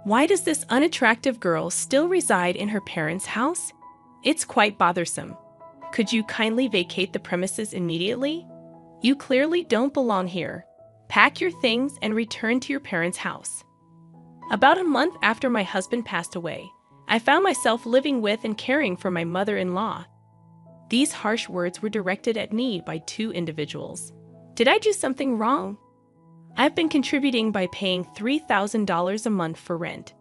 Why does this unattractive girl still reside in her parents' house? It's quite bothersome. Could you kindly vacate the premises immediately? You clearly don't belong here. Pack your things and return to your parents' house. About a month after my husband passed away, I found myself living with and caring for my mother-in-law. These harsh words were directed at me by two individuals. Did I do something wrong? I've been contributing by paying $3,000 a month for rent.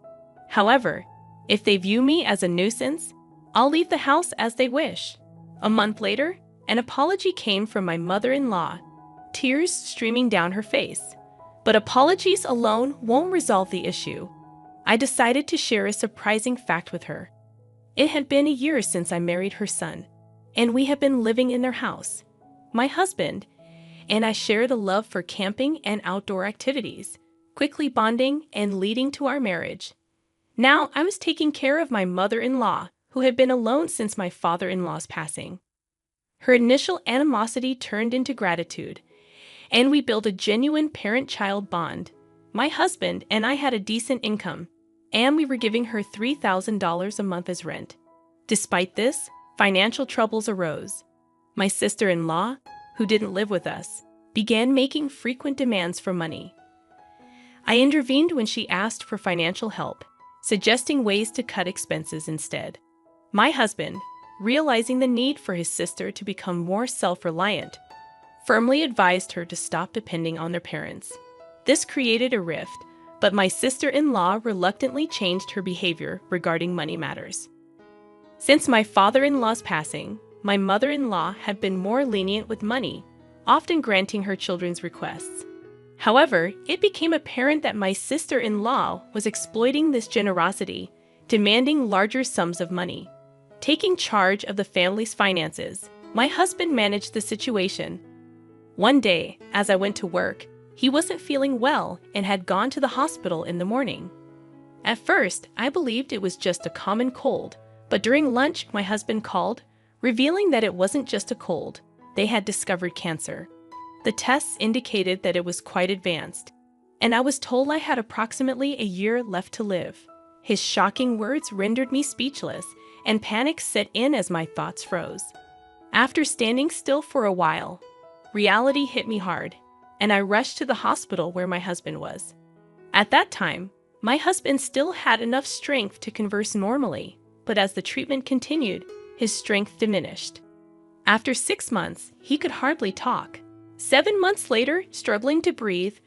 However, if they view me as a nuisance, I'll leave the house as they wish. A month later, an apology came from my mother-in-law, tears streaming down her face. But apologies alone won't resolve the issue. I decided to share a surprising fact with her. It had been a year since I married her son, and we have been living in their house. My husband and I shared a love for camping and outdoor activities, quickly bonding and leading to our marriage. Now I was taking care of my mother-in-law, who had been alone since my father-in-law's passing. Her initial animosity turned into gratitude, and we built a genuine parent-child bond. My husband and I had a decent income, and we were giving her $3,000 a month as rent. Despite this, financial troubles arose. My sister-in-law, who didn't live with us, began making frequent demands for money. I intervened when she asked for financial help, suggesting ways to cut expenses instead. My husband, realizing the need for his sister to become more self-reliant, firmly advised her to stop depending on their parents. This created a rift, but my sister-in-law reluctantly changed her behavior regarding money matters. Since my father-in-law's passing, my mother-in-law had been more lenient with money, often granting her children's requests. However, it became apparent that my sister-in-law was exploiting this generosity, demanding larger sums of money. Taking charge of the family's finances, my husband managed the situation. One day, as I went to work, he wasn't feeling well and had gone to the hospital in the morning. At first, I believed it was just a common cold, but during lunch, my husband called, revealing that it wasn't just a cold. They had discovered cancer. The tests indicated that it was quite advanced, and I was told I had approximately a year left to live. His shocking words rendered me speechless, and panic set in as my thoughts froze. After standing still for a while, reality hit me hard, and I rushed to the hospital where my husband was. At that time, my husband still had enough strength to converse normally, but as the treatment continued, his strength diminished. After 6 months, he could hardly talk. 7 months later, struggling to breathe,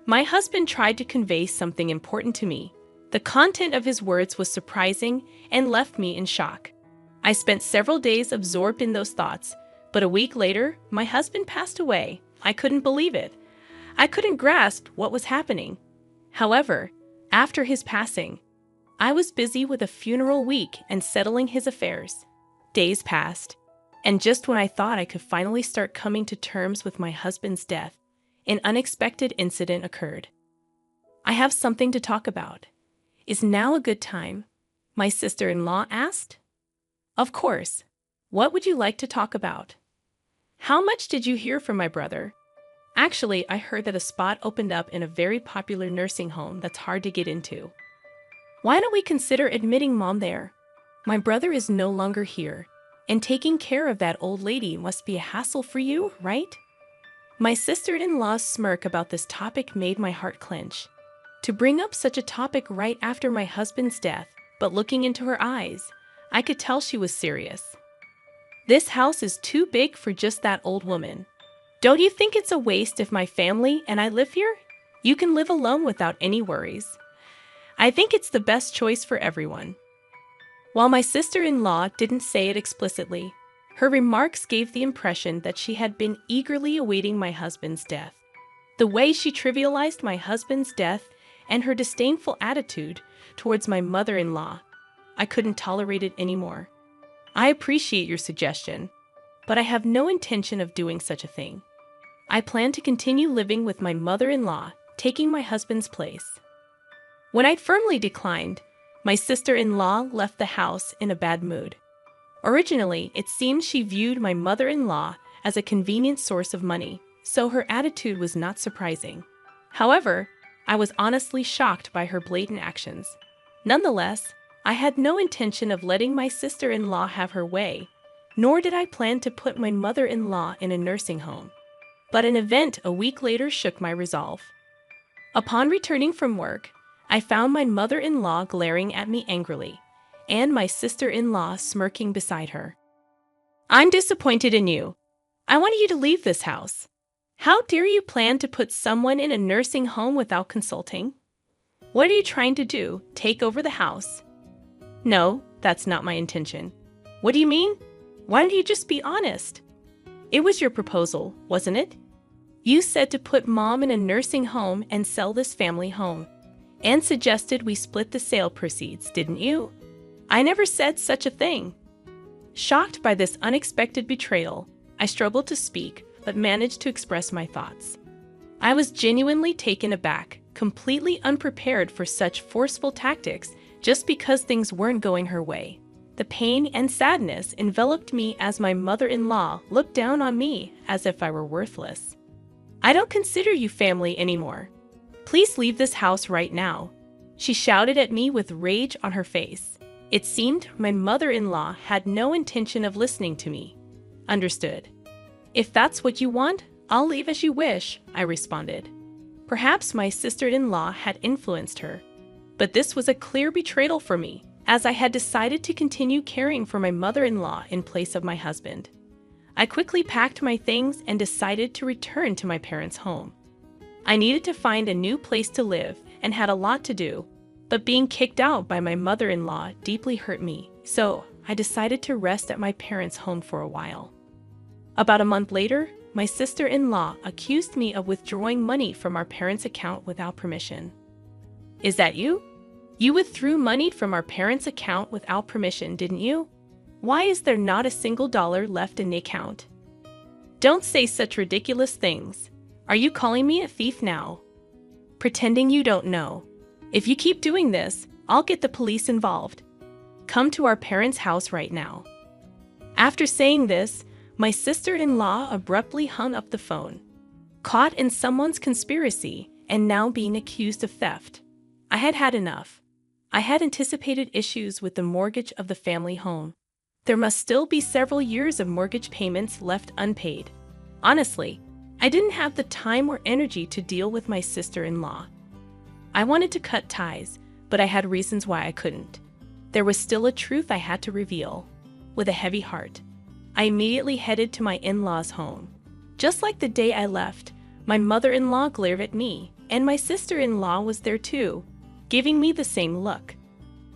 my husband tried to convey something important to me. The content of his words was surprising and left me in shock. I spent several days absorbed in those thoughts, but a week later, my husband passed away. I couldn't believe it. I couldn't grasp what was happening. However, after his passing, I was busy with a funeral week and settling his affairs. Days passed, and just when I thought I could finally start coming to terms with my husband's death, an unexpected incident occurred. I have something to talk about. Is now a good time? My sister-in-law asked. Of course. What would you like to talk about? How much did you hear from my brother? Actually, I heard that a spot opened up in a very popular nursing home that's hard to get into. Why don't we consider admitting Mom there? My brother is no longer here, and taking care of that old lady must be a hassle for you, right? My sister-in-law's smirk about this topic made my heart clench. To bring up such a topic right after my husband's death, but looking into her eyes, I could tell she was serious. This house is too big for just that old woman. Don't you think it's a waste if my family and I live here? You can live alone without any worries. I think it's the best choice for everyone. While my sister-in-law didn't say it explicitly, her remarks gave the impression that she had been eagerly awaiting my husband's death. The way she trivialized my husband's death and her disdainful attitude towards my mother-in-law, I couldn't tolerate it anymore. I appreciate your suggestion, but I have no intention of doing such a thing. I plan to continue living with my mother-in-law, taking my husband's place. When I firmly declined, my sister-in-law left the house in a bad mood. Originally, it seemed she viewed my mother-in-law as a convenient source of money, so her attitude was not surprising. However, I was honestly shocked by her blatant actions. Nonetheless, I had no intention of letting my sister-in-law have her way, nor did I plan to put my mother-in-law in a nursing home. But an event a week later shook my resolve. Upon returning from work, I found my mother-in-law glaring at me angrily, and my sister-in-law smirking beside her. "I'm disappointed in you. I want you to leave this house. How dare you plan to put someone in a nursing home without consulting? What are you trying to do, take over the house?" "No, that's not my intention." "What do you mean? Why don't you just be honest? It was your proposal, wasn't it? You said to put Mom in a nursing home and sell this family home, and suggested we split the sale proceeds, didn't you?" "I never said such a thing." Shocked by this unexpected betrayal, I struggled to speak, but managed to express my thoughts. I was genuinely taken aback, completely unprepared for such forceful tactics just because things weren't going her way. The pain and sadness enveloped me as my mother-in-law looked down on me as if I were worthless. "I don't consider you family anymore. Please leave this house right now," she shouted at me with rage on her face. It seemed my mother-in-law had no intention of listening to me. "Understood. If that's what you want, I'll leave as you wish," I responded. Perhaps my sister-in-law had influenced her, but this was a clear betrayal for me, as I had decided to continue caring for my mother-in-law in place of my husband. I quickly packed my things and decided to return to my parents' home. I needed to find a new place to live and had a lot to do, but being kicked out by my mother-in-law deeply hurt me, so I decided to rest at my parents' home for a while. About a month later, my sister-in-law accused me of withdrawing money from our parents' account without permission. "Is that you? You withdrew money from our parents' account without permission, didn't you? Why is there not a single dollar left in the account?" "Don't say such ridiculous things. Are you calling me a thief now?" "Pretending you don't know. If you keep doing this, I'll get the police involved. Come to our parents' house right now." After saying this, my sister-in-law abruptly hung up the phone. Caught in someone's conspiracy and now being accused of theft, I had had enough. I had anticipated issues with the mortgage of the family home. There must still be several years of mortgage payments left unpaid. Honestly, I didn't have the time or energy to deal with my sister-in-law. I wanted to cut ties, but I had reasons why I couldn't. There was still a truth I had to reveal. With a heavy heart, I immediately headed to my in-laws' home. Just like the day I left, my mother-in-law glared at me, and my sister-in-law was there too, giving me the same look.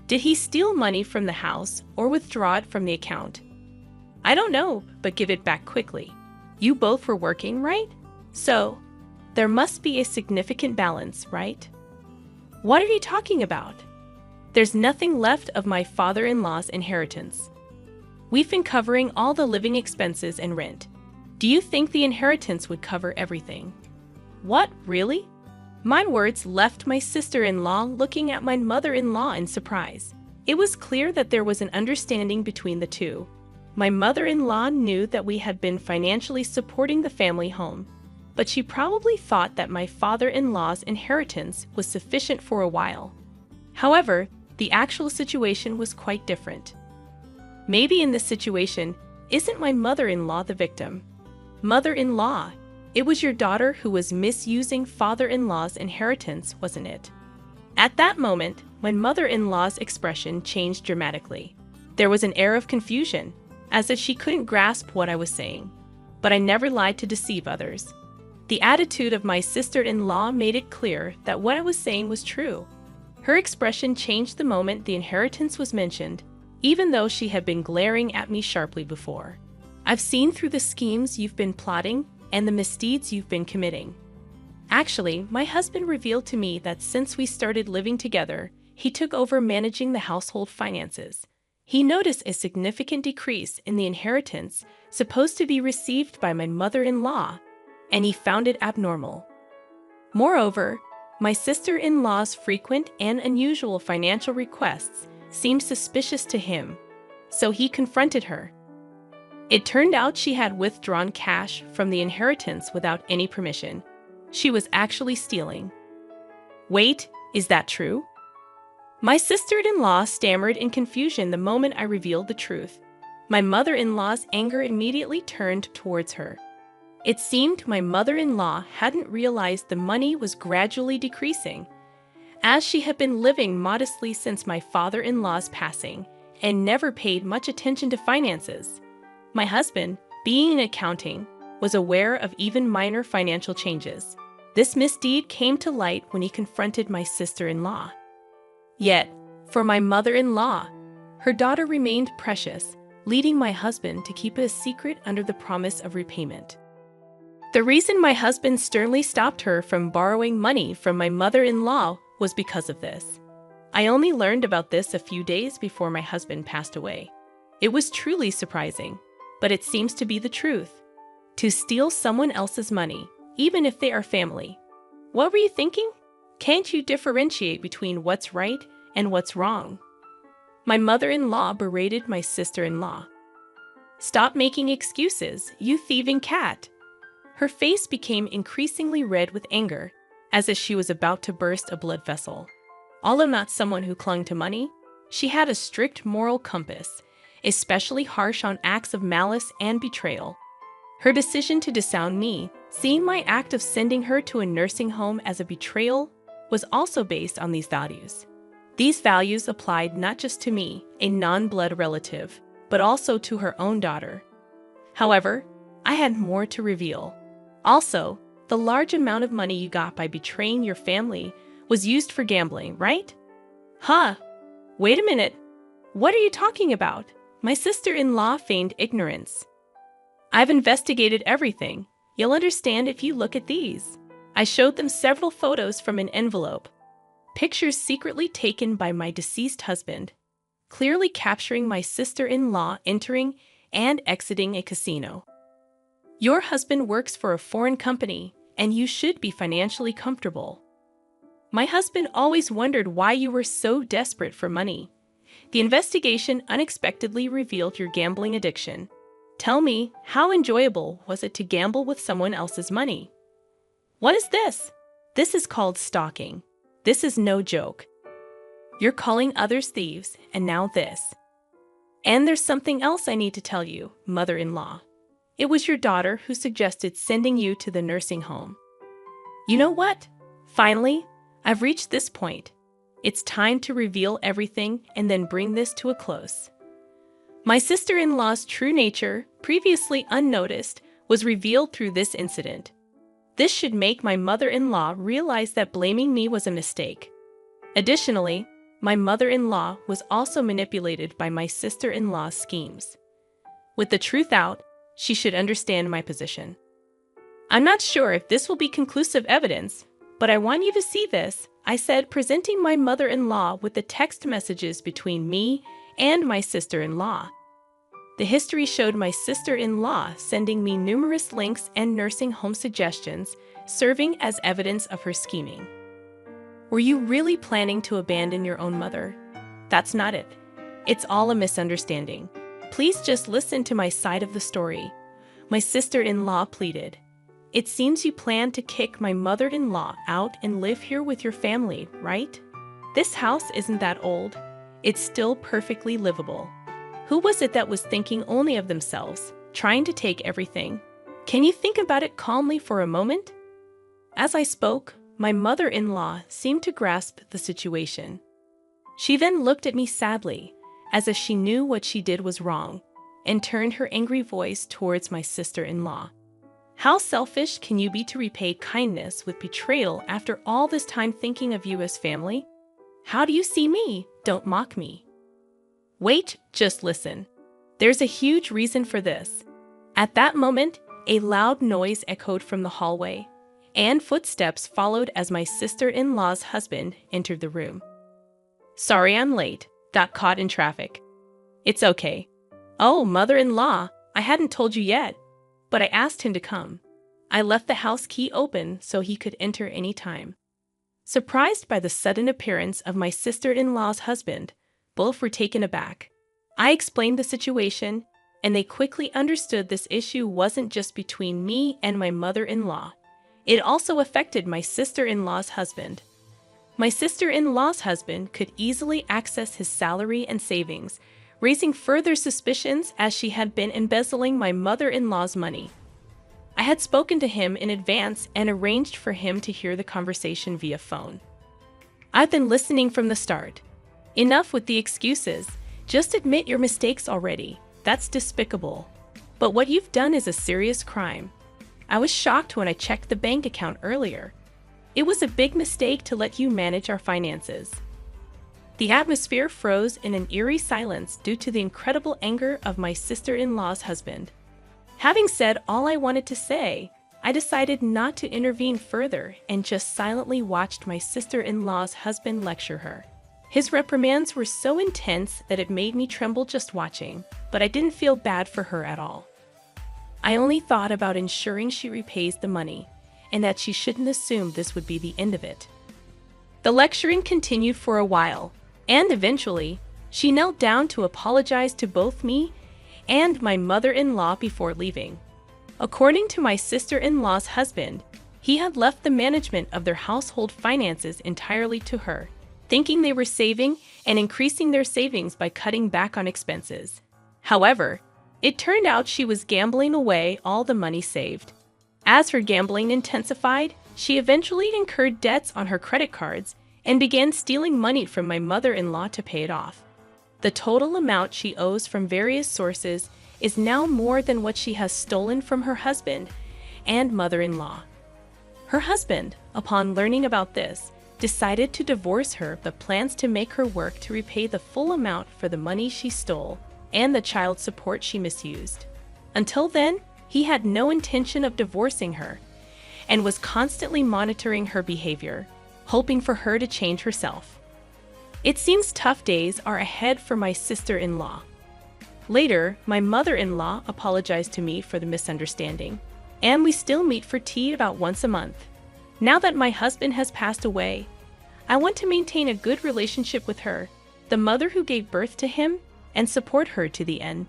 Did he steal money from the house or withdraw it from the account? "I don't know, but give it back quickly. You both were working, right? So, there must be a significant balance, right?" "What are you talking about? There's nothing left of my father-in-law's inheritance. We've been covering all the living expenses and rent. Do you think the inheritance would cover everything?" "What, really?" My words left my sister-in-law looking at my mother-in-law in surprise. It was clear that there was an understanding between the two. My mother-in-law knew that we had been financially supporting the family home, but she probably thought that my father-in-law's inheritance was sufficient for a while. However, the actual situation was quite different. Maybe in this situation, isn't my mother-in-law the victim? Mother-in-law, it was your daughter who was misusing father-in-law's inheritance, wasn't it? At that moment, my mother-in-law's expression changed dramatically. There was an air of confusion, as if she couldn't grasp what I was saying. But I never lied to deceive others. The attitude of my sister-in-law made it clear that what I was saying was true. Her expression changed the moment the inheritance was mentioned, even though she had been glaring at me sharply before. "I've seen through the schemes you've been plotting and the misdeeds you've been committing. Actually, my husband revealed to me that since we started living together, he took over managing the household finances. He noticed a significant decrease in the inheritance supposed to be received by my mother-in-law, and he found it abnormal. Moreover, my sister-in-law's frequent and unusual financial requests seemed suspicious to him, so he confronted her. It turned out she had withdrawn cash from the inheritance without any permission. She was actually stealing." "Wait, is that true?" My sister-in-law stammered in confusion the moment I revealed the truth. My mother-in-law's anger immediately turned towards her. It seemed my mother-in-law hadn't realized the money was gradually decreasing, as she had been living modestly since my father-in-law's passing and never paid much attention to finances. My husband, being in accounting, was aware of even minor financial changes. This misdeed came to light when he confronted my sister-in-law. Yet, for my mother-in-law, her daughter remained precious, leading my husband to keep it a secret under the promise of repayment. The reason my husband sternly stopped her from borrowing money from my mother-in-law was because of this. I only learned about this a few days before my husband passed away. It was truly surprising, but it seems to be the truth. To steal someone else's money, even if they are family. What were you thinking? Can't you differentiate between what's right and what's wrong? My mother-in-law berated my sister-in-law. Stop making excuses, you thieving cat. Her face became increasingly red with anger, as if she was about to burst a blood vessel. Although not someone who clung to money, she had a strict moral compass, especially harsh on acts of malice and betrayal. Her decision to disown me, seeing my act of sending her to a nursing home as a betrayal, was also based on these values. These values applied not just to me, a non-blood relative, but also to her own daughter. However, I had more to reveal. Also, the large amount of money you got by betraying your family was used for gambling, right? Huh? Wait a minute. What are you talking about? My sister-in-law feigned ignorance. I've investigated everything. You'll understand if you look at these. I showed them several photos from an envelope. Pictures secretly taken by my deceased husband, clearly capturing my sister-in-law entering and exiting a casino. Your husband works for a foreign company, and you should be financially comfortable. My husband always wondered why you were so desperate for money. The investigation unexpectedly revealed your gambling addiction. Tell me, how enjoyable was it to gamble with someone else's money? What is this? This is called stalking. This is no joke. You're calling others thieves, and now this. And there's something else I need to tell you, mother-in-law. It was your daughter who suggested sending you to the nursing home. You know what? Finally, I've reached this point. It's time to reveal everything and then bring this to a close. My sister-in-law's true nature, previously unnoticed, was revealed through this incident. This should make my mother-in-law realize that blaming me was a mistake. Additionally, my mother-in-law was also manipulated by my sister-in-law's schemes. With the truth out, she should understand my position. I'm not sure if this will be conclusive evidence, but I want you to see this, I said, presenting my mother-in-law with the text messages between me and my sister-in-law. The history showed my sister-in-law sending me numerous links and nursing home suggestions, serving as evidence of her scheming. Were you really planning to abandon your own mother? That's not it. It's all a misunderstanding. Please just listen to my side of the story. My sister-in-law pleaded. It seems you plan to kick my mother-in-law out and live here with your family, right? This house isn't that old. It's still perfectly livable. Who was it that was thinking only of themselves, trying to take everything? Can you think about it calmly for a moment? As I spoke, my mother-in-law seemed to grasp the situation. She then looked at me sadly, as if she knew what she did was wrong, and turned her angry voice towards my sister-in-law. How selfish can you be to repay kindness with betrayal after all this time thinking of you as family? How do you see me? Don't mock me. Wait, just listen. There's a huge reason for this. At that moment, a loud noise echoed from the hallway, and footsteps followed as my sister-in-law's husband entered the room. Sorry I'm late. Got caught in traffic. It's okay. Oh, mother-in-law, I hadn't told you yet, but I asked him to come. I left the house key open so he could enter any time. Surprised by the sudden appearance of my sister-in-law's husband, both were taken aback. I explained the situation, and they quickly understood this issue wasn't just between me and my mother-in-law. It also affected my sister-in-law's husband. My sister-in-law's husband could easily access his salary and savings, raising further suspicions as she had been embezzling my mother-in-law's money. I had spoken to him in advance and arranged for him to hear the conversation via phone. I've been listening from the start. Enough with the excuses. Just admit your mistakes already. That's despicable. But what you've done is a serious crime. I was shocked when I checked the bank account earlier. It was a big mistake to let you manage our finances. The atmosphere froze in an eerie silence due to the incredible anger of my sister-in-law's husband. Having said all I wanted to say, I decided not to intervene further and just silently watched my sister-in-law's husband lecture her. His reprimands were so intense that it made me tremble just watching, but I didn't feel bad for her at all. I only thought about ensuring she repays the money, and that she shouldn't assume this would be the end of it. The lecturing continued for a while, and eventually, she knelt down to apologize to both me and my mother-in-law before leaving. According to my sister-in-law's husband, he had left the management of their household finances entirely to her, thinking they were saving and increasing their savings by cutting back on expenses. However, it turned out she was gambling away all the money saved. As her gambling intensified, she eventually incurred debts on her credit cards and began stealing money from my mother-in-law to pay it off. The total amount she owes from various sources is now more than what she has stolen from her husband and mother-in-law. Her husband, upon learning about this, decided to divorce her but plans to make her work to repay the full amount for the money she stole and the child support she misused. Until then, he had no intention of divorcing her and was constantly monitoring her behavior, hoping for her to change herself. It seems tough days are ahead for my sister-in-law. Later, my mother-in-law apologized to me for the misunderstanding, and we still meet for tea about once a month. Now that my husband has passed away, I want to maintain a good relationship with her, the mother who gave birth to him, and support her to the end.